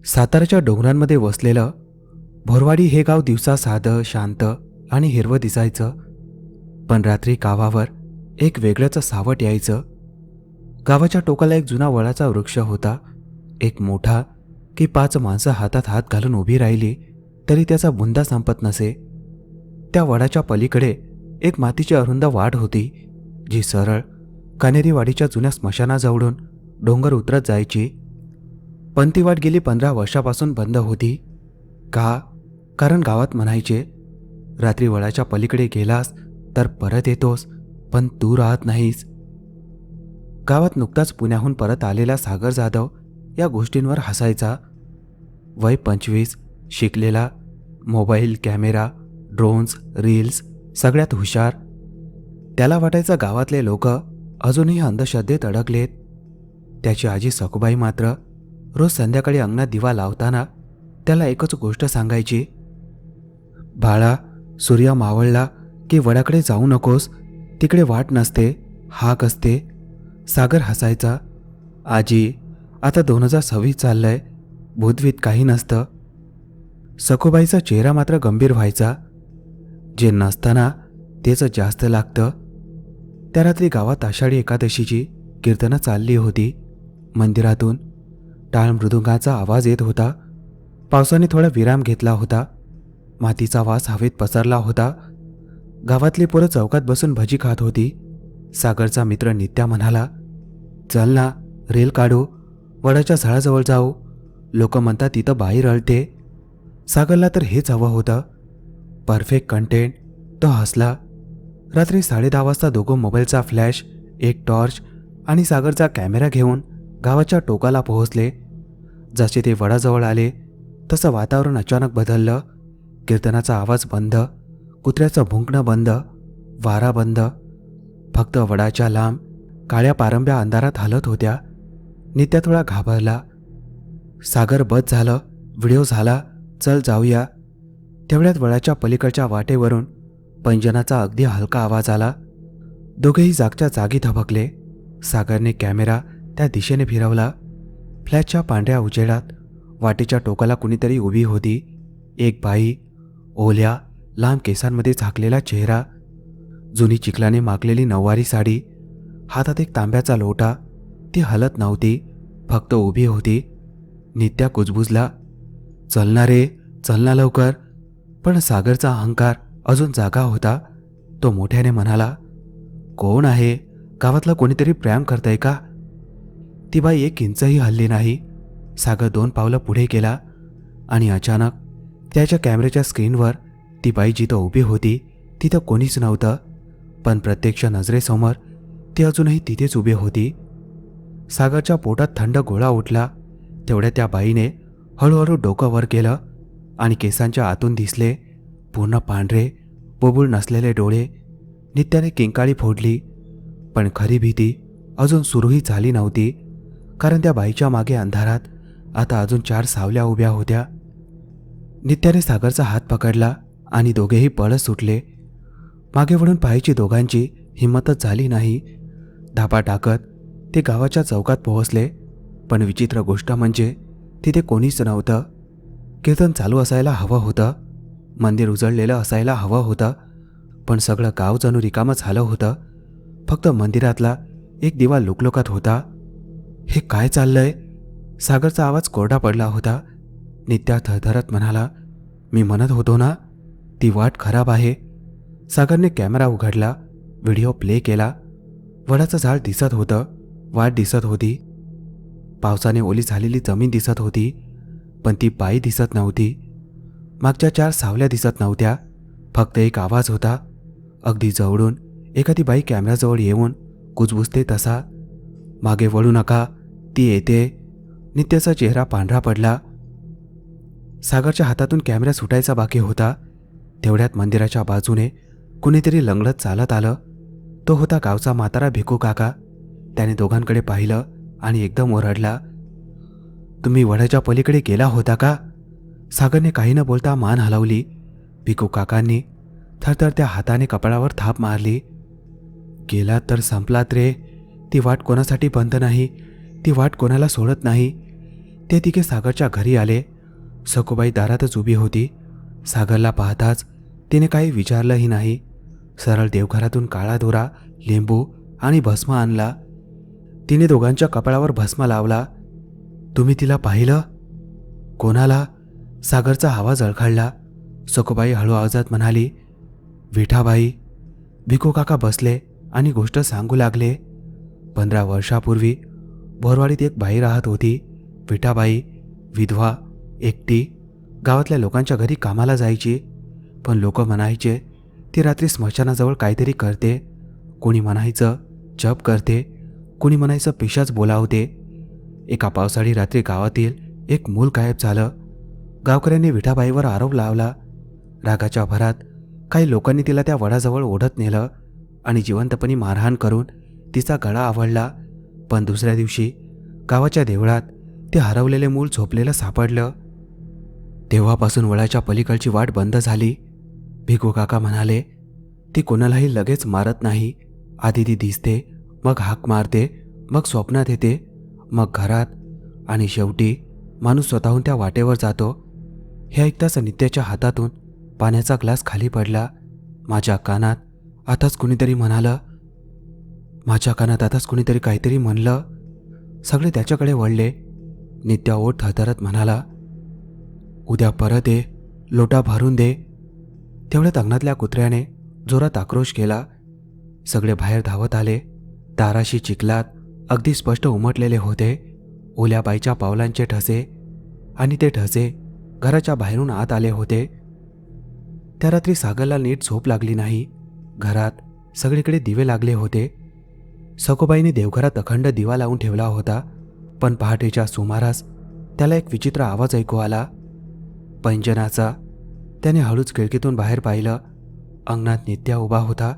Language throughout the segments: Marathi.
साताऱ्याच्या डोंगरांमध्ये वसलेलं भोरवाडी हे गाव दिवसा साधं, शांत आणि हिरवं दिसायचं. पण रात्री गावावर एक वेगळंच सावट यायचं. गावाच्या टोकाला एक जुना वडाचा वृक्ष होता. एक मोठा की 5 माणसं हातात हात घालून उभी राहिली तरी त्याचा बुंदा संपत नसे. त्या वडाच्या पलीकडे एक मातीची अरुंद वाट होती, जी सरळ कनेरीवाडीच्या जुन्या स्मशानाजवळून डोंगर उतरत जायची. पण ती वाट गेली 15 वर्षापासून बंद होती. का? कारण गावात म्हणायचे, रात्री वडाच्या पलीकडे गेलास तर परत येतोस, पण तू राहत नाहीस. गावात नुकताच पुण्याहून परत आलेला सागर जाधव या गोष्टींवर हसायचा. वय 25, शिकलेला, मोबाईल, कॅमेरा, ड्रोन्स, रील्स सगळ्यात हुशार. त्याला वाटायचं गावातले लोक अजूनही अंधश्रद्धेत अडकलेत. त्याची आजी सखुबाई मात्र रोज संध्याकाळी अंगणात दिवा लावताना त्याला एकच गोष्ट सांगायची, बाळा, सूर्य मावळला की वडाकडे जाऊ नकोस, तिकडे वाट नसते, हाक असते. सागर हसायचा, आजी, आता 2026 चाललंय, भूतवीत काही नसतं. सखुबाईचा चेहरा मात्र गंभीर व्हायचा. जे नसताना तेच जास्त लागतं. त्या रात्री गावात आषाढी एकादशीची कीर्तनं चालली होती. मंदिरातून टाळ मृदुंगाचा आवाज येत होता. पावसाने थोडा विराम घेतला होता. मातीचा वास हवेत पसरला होता. गावातली पोरं चौकात बसून भजी खात होती. सागरचा मित्र नित्या म्हणाला, चल ना, रेल काढू, वडाच्या झाडाजवळ जाऊ, लोक म्हणतात तिथं बाई रळते. सागरला तर हेच हवं होतं, परफेक्ट कंटेंट. तो हसला. रात्री 10:30 वाजता दोघं मोबाईलचा फ्लॅश, एक टॉर्च आणि सागरचा कॅमेरा घेऊन गावाच्या टोकाला पोहोचले. जसे ते वडाजवळ आले तसं वातावरण अचानक बदललं. कीर्तनाचा आवाज बंद, कुत्र्याचं भुंकणं बंद, वारा बंद. फक्त वडाच्या लांब काळ्या पारंब्या अंधारात हलत होत्या. नित्या थोडा घाबरला. सागर, बस झालं, व्हिडिओ झाला, चल जाऊया. तेवढ्यात वडाच्या पलीकडच्या वाटेवरून पैंजनाचा अगदी हलका आवाज आला. दोघेही जागच्या जागी धबकले. सागरने कॅमेरा त्या दिशेने फिरवला. फ्लॅशच्या पांढऱ्या उजेडात वाटेच्या टोकाला कुणीतरी उभी होती. एक बाई, ओल्या लांब केसांमध्ये झाकलेला चेहरा, जुनी चिखलाने माखलेली नऊवारी साडी, हातात एक तांब्याचा लोटा. ती हलत नव्हती, फक्त उभी होती. नित्या कुजबुजला, चलना रे, चलना लवकर. पण सागरचा अहंकार अजून जागा होता. तो मोठ्याने म्हणाला, कोण आहे? गावातला कोणीतरी प्रेम करतंय का? ती बाई 1 इंचही हलली नाही. सागर 2 पावलं पुढे गेला आणि अचानक त्याच्या कॅमेऱ्याच्या स्क्रीनवर ती बाई जिथं उभी होती तिथं कोणीच नव्हतं. पण प्रत्यक्ष नजरेसमोर ती अजूनही तिथेच उभी होती. सागरच्या पोटात थंड गोळा उठला. तेवढ्या त्या बाईने हळूहळू डोकं वर केलं आणि केसांच्या आतून दिसले पूर्ण पांढरे, बोबूळ नसलेले डोळे. नित्याने किंकाळी फोडली. पण खरी भीती अजून सुरूही झाली नव्हती, कारण त्या बाईच्या मागे अंधारात आता अजून 4 सावल्या उभ्या होत्या. नित्याने सागरचा हात पकडला आणि दोघेही पळत सुटले. मागे वळून पाहायची दोघांची हिंमतच झाली नाही. धापा टाकत ते गावाच्या चौकात पोहोचले. पण विचित्र गोष्ट म्हणजे तिथे कोणीच नव्हतं. कीर्तन चालू असायला हवं होतं, मंदिर उजळलेलं असायला हवं होतं, पण सगळं गाव जणू रिकामं झालं होतं. फक्त मंदिरातला एक दिवा लुकलुकत होता. हे काय चाललंय? सागरचा आवाज कोरडा पडला होता. नित्या थरथरत म्हणाला, मी म्हणत होतो ना, ती वाट खराब आहे. सागरने कॅमेरा उघडला, व्हिडिओ प्ले केला. वडाचं झाड दिसत होतं, वाट दिसत होती, पावसाने ओली झालेली जमीन दिसत होती, पण ती बाई दिसत नव्हती. मागच्या 4 सावल्या दिसत नव्हत्या. फक्त एक आवाज होता, अगदी जवळून एखादी बाई कॅमेऱ्याजवळ येऊन कुजबुजते तसा, मागे वळू नका, ती येते. नित्याचा चेहरा पांढरा पडला. सागरच्या हातातून कॅमेरा सुटायचा बाकी होता. तेवढ्यात मंदिराच्या बाजूने कुणीतरी लंगडत चालत आलं. तो होता गावचा म्हातारा भिकू काका. त्याने दोघांकडे पाहिलं आणि एकदम ओरडला, तुम्ही वडाच्या पलीकडे गेला होता का? सागरने काही न बोलता मान हलवली. भिकू काकांनी थरथरत्या हाताने कपाळावर थाप मारली. गेलात तर संपलात रे. ती वाट कोणासाठी बंद नाही, ती वाट कोणाला सोडत नाही. ते तिघे सागरच्या घरी आले. सखूबाई दारातच उभी होती. सागरला पाहताच तिने काही विचारलंही नाही. सरळ देवघरातून काळा दोरा, लिंबू आणि भस्म आणला. तिने दोघांच्या कपाळावर भस्म लावला. तुम्ही तिला पाहिलं? कोणाला? सागरचा आवाज अडखळला. सखूबाई हळू आवाजात म्हणाली, विठाबाई. भिकू काका बसले आणि गोष्ट सांगू लागले. 15 वर्षापूर्वी बोरवाडीत एक बाई राहत होती. विठाबाई, विधवा, एकटी. गावातल्या लोकांच्या घरी कामाला जायची. पण लोक म्हणायचे ती रात्री स्मशानाजवळ काहीतरी करते. कोणी म्हणायचं जप करते, कोणी म्हणायचं पिशाच बोलावते. एका पावसाळी रात्री गावातील एक मूल गायब झालं. गावकऱ्यांनी विठाबाईवर आरोप लावला. रागाच्या भरात काही लोकांनी तिला त्या वडाजवळ ओढत नेलं आणि जिवंतपणी मारहाण करून तिचा गळा आवळला. पण दुसऱ्या दिवशी गावाच्या देवळात ते हरवलेले मूल झोपलेलं सापडलं. तेव्हापासून वडाच्या पलीकडची वाट बंद झाली. भिकू काका म्हणाले, ती कोणालाही लगेच मारत नाही. आधी ती दिसते, मग हाक मारते, मग स्वप्नात येते, मग घरात, आणि शेवटी माणूस स्वतःहून त्या वाटेवर जातो. हे ऐकताच नित्याच्या हातातून पाण्याचा ग्लास खाली पडला. माझ्या कानात आताच कुणीतरी म्हणालं, माझ्या कानात आताच कुणीतरी काहीतरी म्हणलं. सगळे त्याच्याकडे वळले. नित्या ओठ थरथरत म्हणाला, उद्या परत ये, लोटा भरून दे. तेवढ्यात अंगणातल्या कुत्र्याने जोरात आक्रोश केला. सगळे बाहेर धावत आले. दाराशी चिखलात अगदी स्पष्ट उमटलेले होते ओल्या बाईच्या पावलांचे ठसे, आणि ते ठसे घराच्या बाहेरून आत आले होते. त्या रात्री सागरला नीट झोप लागली नाही. घरात सगळीकडे दिवे लागले होते. सखूबाईने देवघरात अखंड दिवा लावून ठेवला होता. पण पहाटेच्या सुमारास त्याला एक विचित्र आवाज ऐकू आला, पैंजनाचा. त्याने हळूच खिडकीतून बाहेर पाहिलं. अंगणात नित्या उभा होता,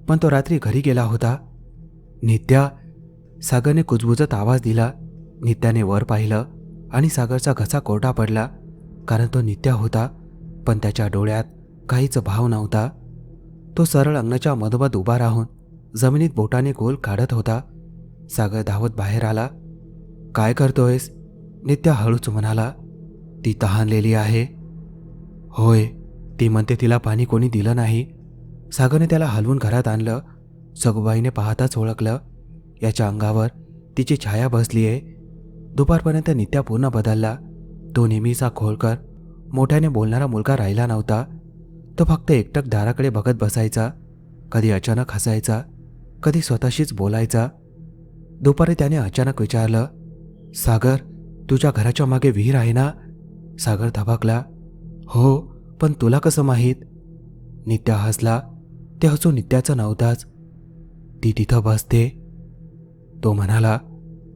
पण तो रात्री घरी गेला होता. नित्या, सागरने कुजबुजत आवाज दिला. नित्याने वर पाहिलं आणि सागरचा घसा कोरडा पडला, कारण तो नित्या होता, पण त्याच्या डोळ्यात काहीच भाव नव्हता. तो सरळ अंगणाच्या मधोमध उभा राहून जमिनीत बोटाने गोल काढत होता. सागर धावत बाहेर आला. काय करतोयस? नित्या हळूच म्हणाला. ती तहानलेली आहे. होय, ती म्हणते तिला पाणी कोणी दिलं नाही. सागरने त्याला हलवून घरात आणलं. सखूबाईने पाहताच ओळखलं, याच्या अंगावर तिची छाया बसली आहे. दुपारपर्यंत नित्या पूर्ण बदलला. तो नेहमीचा खोलकर, मोठ्याने बोलणारा मुलगा राहिला नव्हता. तो फक्त एकटक दाराकडे बघत बसायचा. कधी अचानक हसायचा, कधी स्वतःशीच बोलायचा. दुपारी त्याने अचानक विचारलं, सागर, तुझ्या घराच्या मागे विहीर आहे ना? सागर धबकला. हो, पण तुला कसं माहीत? नित्या हसला. ते हसू नित्याचं नव्हताच. ती तिथं बसते, तो म्हणाला.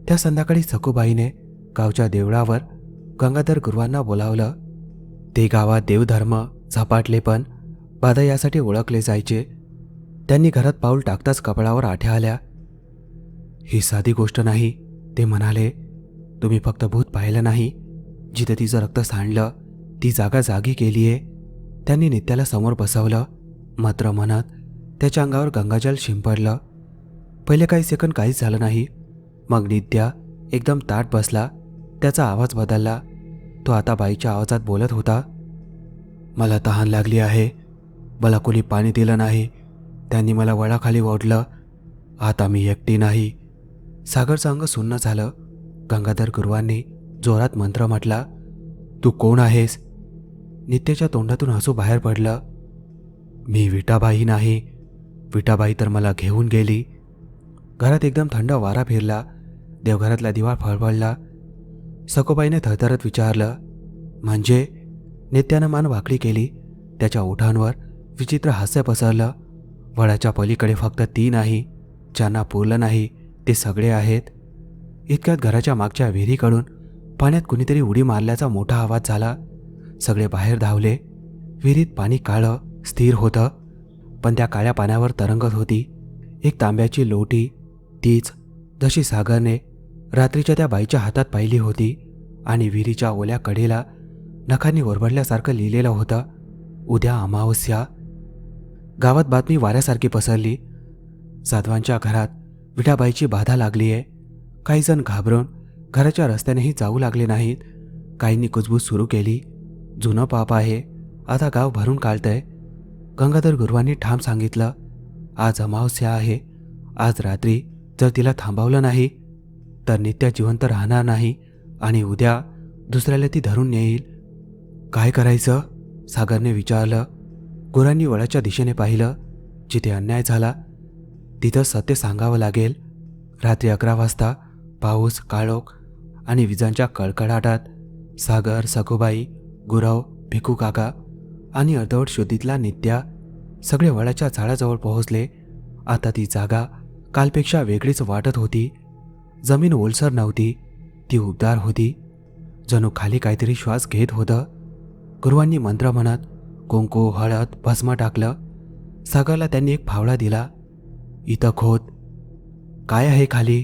त्या संध्याकाळी सखूबाईने गावच्या देवळावर गंगाधर गुरुवांना बोलावलं. ते गावात देवधर्म झपाटले, पण बाधा यासाठी ओळखले जायचे. त्यांनी घरात पाऊल टाकताच कपाळावर आठ्या आल्या. ही साधी गोष्ट नाही, ते म्हणाले. तुम्ही फक्त भूत पाहिलं नाही, जिथे तिचं रक्त सांडलं ती जागा जागी केलीये. त्यांनी नित्याला समोर बसवलं. मात्र म्हणत त्याच्या अंगावर गंगाजल शिंपडलं. पहिले काही सेकंद काहीच झालं नाही. मग नित्या एकदम ताठ बसला. त्याचा आवाज बदलला. तो आता बाईच्या आवाजात बोलत होता. मला तहान लागली आहे. मला कोणी पाणी दिलं नाही. त्यांनी मला वळाखाली ओढलं. आता मी एकटी नाही. सागरचं अंग सुन्न झालं. गंगाधर गुरुवांनी जोरात मंत्र म्हटला. तू कोण आहेस? नित्याच्या तोंडातून हसू बाहेर पडलं. मी विठाबाई नाही. विठाबाई तर मला घेऊन गेली. घरात एकदम थंड वारा फिरला. देवघरातला दिवा फळफळला. सखूबाईने थरथरत विचारलं, म्हणजे? नित्यानं मान वाकडी केली. त्याच्या ओठांवर विचित्र हास्य पसरलं. वडाच्या पलीकडे फक्त ती नाही, ज्यांना पुरलं नाही ते सगळे आहेत. इतक्यात घराच्या मागच्या विहिरीकडून पाण्यात कुणीतरी उडी मारल्याचा मोठा आवाज झाला. सगळे बाहेर धावले. विहिरीत पाणी काळं स्थिर होतं, पण त्या काळ्या पाण्यावर तरंगत होती एक तांब्याची लोटी. तीच जशी सागरने रात्रीच्या त्या बाईच्या हातात पाहिली होती. आणि विहिरीच्या ओल्या कडेला नखांनी ओरबडल्यासारखं लिहिलेलं होतं, उद्या अमावस्या. गावात बातमी वाऱ्यासारखी पसरली. साधवांच्या घरात विठाबाईची बाधा लागली आहे. काही जण घाबरून घराच्या रस्त्यानेही जाऊ लागले नाहीत. काहींनी कुजबूज सुरू केली. जुनं पाप आहे, आता गाव भरून काढतंय. गंगाधर गुरुवांनी ठाम सांगितलं, आज अमावस्या आहे. आज रात्री जर तिला थांबवलं नाही तर नित्या जिवंत राहणार नाही आणि उद्या दुसऱ्याला ती धरून नेईल. काय करायचं? सागरने विचारलं. गुरांनी वळाच्या दिशेने पाहिलं. जिथे अन्याय झाला तिथं सत्य सांगावं लागेल. रात्री 11 वाजता पाऊस, काळोख आणि विजांच्या कडकडाटात सागर, सखूबाई, गुरव, भिकू काका आणि अर्धवट शुद्धीतला नित्या सगळे वडाच्या झाडाजवळ पोहोचले. आता ती जागा कालपेक्षा वेगळीच वाटत होती. जमीन ओलसर नव्हती, ती उबदार होती. जणू खाली काहीतरी श्वास घेत होतं. गुरुवांनी मंत्र म्हणत कुंकू, हळद, भस्म टाकलं. सागरला त्यांनी एक फावडा दिला. इथं खोद. काय आहे खाली?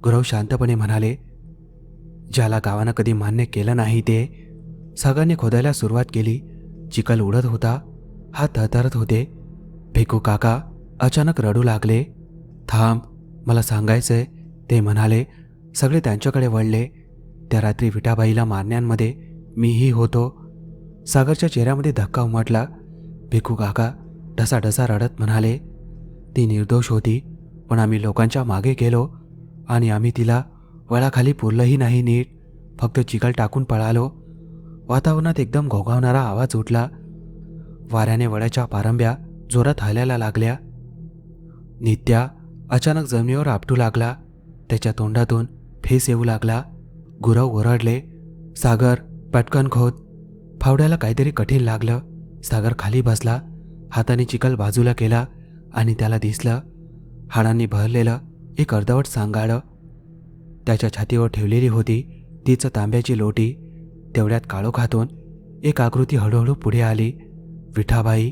गुरव शांतपणे म्हणाले. ज्याला गावानं कधी मान्य केलं नाही ते. सागरने खोदायला सुरुवात केली. चिखल उडत होता. हात थरथरत होते. भिकू काका अचानक रडू लागले. थांब, मला सांगायचंय, ते म्हणाले. सगळे त्यांच्याकडे वळले. त्या रात्री विठाबाईला मारण्यांमध्ये मीही होतो. सागरच्या चेहऱ्यामध्ये धक्का उमटला. भिकू काका ढसाढसा रडत म्हणाले, ती निर्दोष होती, पण आम्ही लोकांच्या मागे गेलो आणि आम्ही तिला वळाखाली पुरलंही नाही नीट. फक्त चिखल टाकून पळालो. वातावरणात एकदम घोघावणारा आवाज उठला. वाऱ्याने वड्याच्या पारंब्या जोरात हलायला लागल्या. नित्या अचानक जमिनीवर आपटू लागला. त्याच्या तोंडातून फेस येऊ लागला. गुरव ओरडले, सागर पटकन खोद. फावड्याला काहीतरी कठीण लागलं. सागर खाली बसला. हाताने चिखल बाजूला केला आणि त्याला दिसलं हाडांनी भरलेलं एक अर्धवट सांगाडं. त्याच्या छातीवर ठेवलेली होती तीच तांब्याची लोटी. तेवढ्यात काळोखातून एक आकृती हळूहळू पुढे आली. विठाबाई,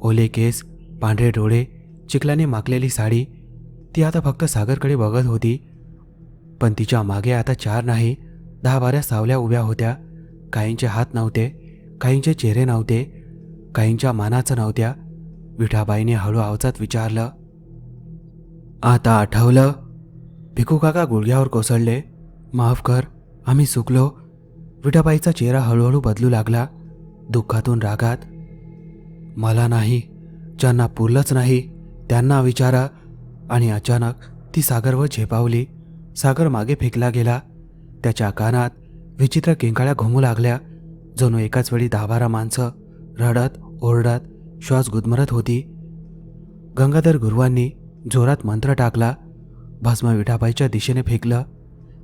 ओले केस, पांढरे डोळे, चिखलाने माखलेली साडी. ती आता फक्त सागरकडे बघत होती. पण तिच्या मागे आता 4 नाही 10-12 सावल्या उभ्या होत्या. काहींचे हात नव्हते, काहींचे चेहरे नव्हते, काहींच्या मानाचं नव्हत्या. विठाबाईने हळू आवाजात विचारलं, आता आठवलं? भिकू काका गुडघ्यावर कोसळले. माफ कर, आम्ही चुकलो. विठाबाईचा चेहरा हळूहळू बदलू लागला. दुःखातून रागात, मला नाही, ज्यांना पुरलंच नाही त्यांना विचारा. आणि अचानक ती सागरवर झेपावली. सागर मागे फेकला गेला. त्याच्या कानात विचित्र किंकाळ्या घुमू लागल्या. जणू एकाच वेळी 10-12 माणसं रडत ओरडत श्वास गुदमरत होती. गंगाधर गुरुवांनी जोरात मंत्र टाकला. भस्म विठाबाईच्या दिशेने फेकलं.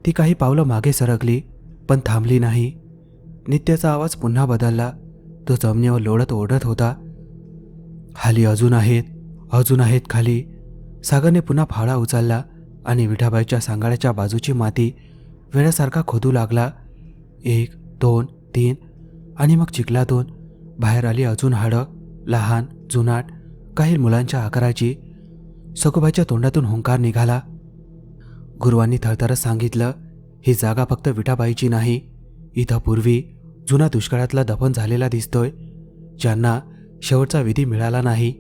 ती काही पावलं मागे सरकली, पण थांबली नाही. नित्याचा आवाज पुन्हा बदलला. तो जमिनीवर लोळत ओरडत होता, खाली अजून आहेत खाली. सागरने पुन्हा फावडा उचलला आणि विठाबाईच्या सांगाड्याच्या बाजूची माती वेळासारखा खोदू लागला. 1, 2, 3 आणि मग चिखलातून बाहेर आली अजून हाडं, लहान, जुनाट, काही मुलांच्या आकाराची. सखूबाईच्या तोंडातून हुंकार निघाला. गुरुवांनी थरथरत सांगितलं, ही जागा फक्त विठाबाईची नाही. इथं पूर्वी जुना दुष्काळातला दफन झालेला दिसतोय, ज्यांना शेवटचा विधी मिळाला नाही.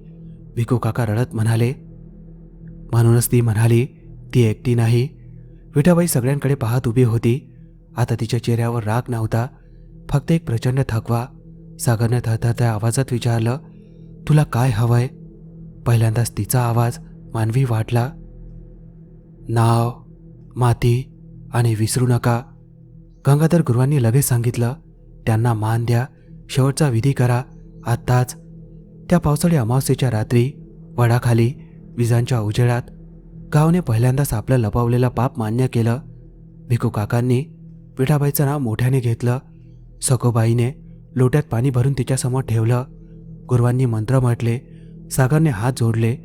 भिकू काका रडत म्हणाले. म्हणूनच ती म्हणाली, ती एकटी नाही. विठाबाई सगळ्यांकडे पाहत उभी होती. आता तिच्या चेहऱ्यावर राग नव्हता, फक्त एक प्रचंड थकवा. सागरने थरथरत्या आवाजात विचारलं, तुला काय हवंय? पहिल्यांदाच तिचा आवाज मानवी वाटला. नाव, माती आणि विसरू नका. गंगाधर गुरुवांनी लगेच सांगितलं, त्यांना मान द्या, शेवटचा विधी करा आत्ताच. त्या पावसाळी अमावस्येच्या रात्री वडाखाली विजांच्या उजेडात गावाने पहिल्यांदाच आपलं लपवलेलं पाप मान्य केलं. भिकू काकांनी विठाबाईचं नाव मोठ्याने घेतलं. सखूबाईने लोट्यात पाणी भरून तिच्यासमोर ठेवलं. गुरुवांनी मंत्र म्हटले. सागरने हात जोडले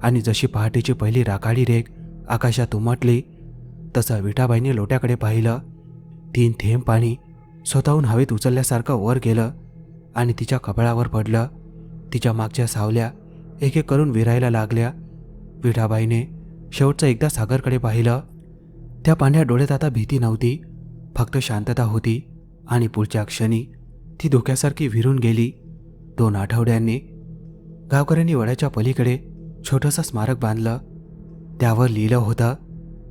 आणि जशी पहाटेची पहिली राखाडी रेघ आकाशात उमटली तसं विठाबाईने लोट्याकडे पाहिलं. 3 थेंब पाणी स्वतःहून हवेत उचलल्यासारखं वर गेलं आणि तिच्या कपाळावर पडलं. तिच्या मागच्या सावल्या एक एक करून विरायला लागल्या. विठाबाईने शेवटचं एकदा सागरकडे पाहिलं. त्या पांढऱ्या डोळ्यात आता भीती नव्हती, फक्त शांतता होती. आणि पुढच्या क्षणी ती धोक्यासारखी विरून गेली. 2 आठवड्यांनी गावकऱ्यांनी वड्याच्या पलीकडे छोटंसं स्मारक बांधलं. त्यावर लिहिलं होतं,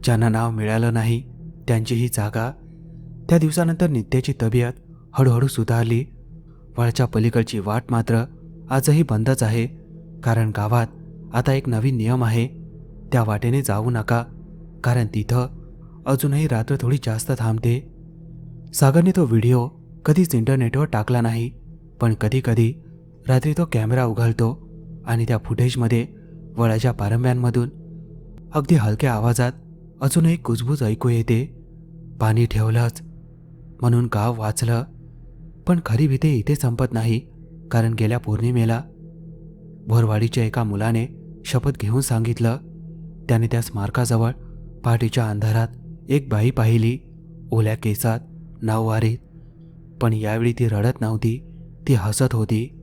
ज्यांना नाव मिळालं नाही त्यांची ही जागा. त्या दिवसानंतर नित्याची तब्येत हळूहळू सुधारली. वळच्या पलीकडची वाट मात्र आजही बंदच आहे, कारण गावात आता एक नवीन नियम आहे. त्या वाटेने जाऊ नका, कारण तिथं अजूनही रात्र थोडी जास्त थांबते. सागरने तो व्हिडिओ कधीच इंटरनेटवर टाकला नाही, पण कधीकधी रात्री तो कॅमेरा उघडतो आणि त्या फुटेजमध्ये वळाच्या पारंब्यांमधून अगदी हलक्या आवाजात अजूनही कुजबूज ऐकू येते. पाणी ठेवलंच म्हणून गाव वाचलं. पण खरी भीती इथे संपत नाही, कारण गेल्या पौर्णिमेला भोरवाडीच्या एका मुलाने शपथ घेऊन सांगितलं, त्याने त्या स्मारकाजवळ पहाटेच्या अंधारात एक बाई पाहिली, ओल्या केसात, नऊवारीत. पण यावेळी ती रडत नव्हती, ती हसत होती.